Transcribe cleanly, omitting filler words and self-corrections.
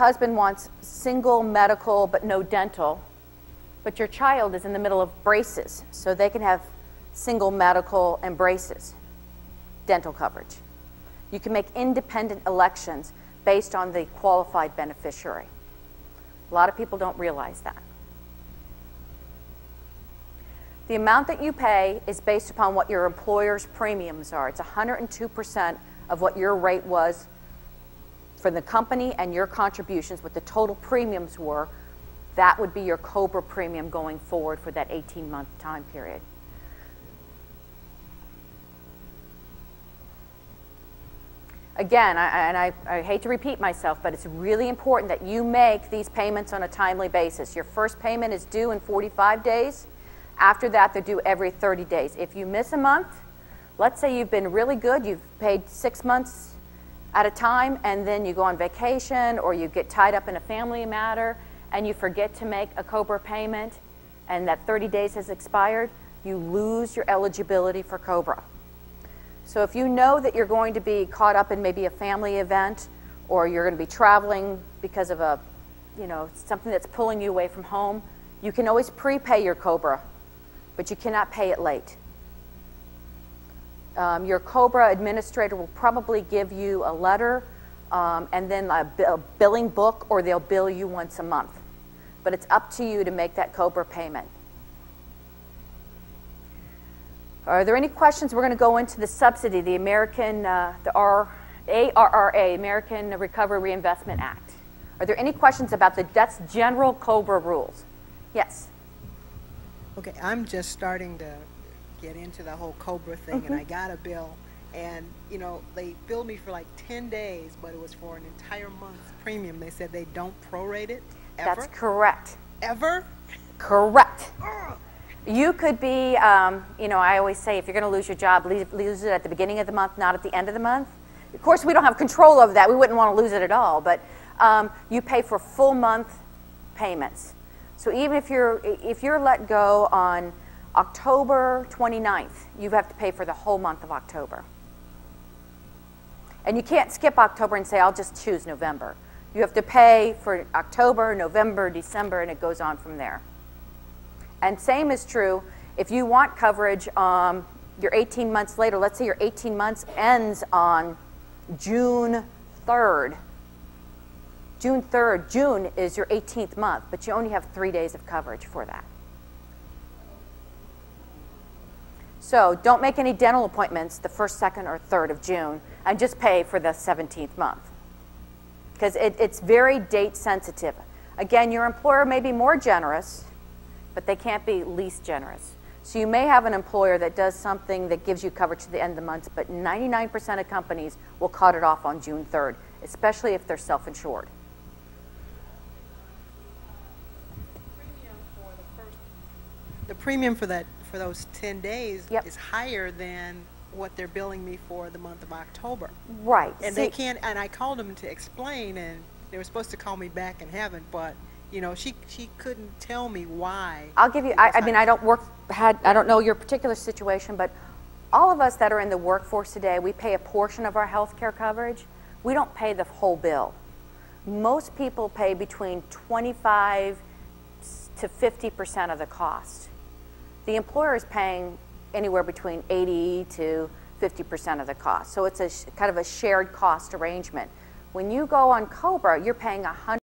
husband wants single medical but no dental, but your child is in the middle of braces, so they can have single medical and braces, dental coverage. You can make independent elections based on the qualified beneficiary. A lot of people don't realize that. The amount that you pay is based upon what your employer's premiums are. It's 102% of what your rate was for the company and your contributions, what the total premiums were. That would be your COBRA premium going forward for that 18-month time period. Again, I hate to repeat myself, but it's really important that you make these payments on a timely basis. Your first payment is due in 45 days. After that, they're due every 30 days. If you miss a month, let's say you've been really good, you've paid 6 months at a time, and then you go on vacation or you get tied up in a family matter and you forget to make a COBRA payment and that 30 days has expired, you lose your eligibility for COBRA. So if you know that you're going to be caught up in maybe a family event, or you're going to be traveling because of a, something that's pulling you away from home, you can always prepay your COBRA, but you cannot pay it late. Your COBRA administrator will probably give you a letter and then a billing book, or they'll bill you once a month. But it's up to you to make that COBRA payment. Are there any questions? We're going to go into the subsidy, the ARRA, American Recovery Reinvestment Act. Are there any questions about that's general COBRA rules? Yes. Okay, I'm just starting to get into the whole COBRA thing, and I got a bill, and they billed me for like 10 days, but it was for an entire month's premium. They said they don't prorate it ever. That's correct. Ever? Correct. You could be, I always say, if you're going to lose your job, lose it at the beginning of the month, not at the end of the month. Of course, we don't have control over that. We wouldn't want to lose it at all, but you pay for full month payments. So even if you're let go on October 29th, you have to pay for the whole month of October. And you can't skip October and say, I'll just choose November. You have to pay for October, November, December, and it goes on from there. And same is true if you want coverage your 18 months later. Let's say your 18 months ends on June 3rd. June 3rd, June is your 18th month, but you only have 3 days of coverage for that. So don't make any dental appointments the 1st, 2nd, or 3rd of June, and just pay for the 17th month. Because it's very date sensitive. Again, your employer may be more generous, but they can't be least generous. So you may have an employer that does something that gives you coverage to the end of the month, but 99% of companies will cut it off on June 3rd, especially if they're self-insured. The premium for those 10 days is higher than what they're billing me for the month of October. Right. And they can't, and I called them to explain, and they were supposed to call me back and haven't, but she couldn't tell me why. I'll give you, I mean, I don't know your particular situation, but all of us that are in the workforce today, we pay a portion of our health care coverage. We don't pay the whole bill. Most people pay between 25 to 50% of the cost. The employer is paying anywhere between 80 to 50% of the cost. So it's kind of a shared cost arrangement. When you go on COBRA, you're paying 100%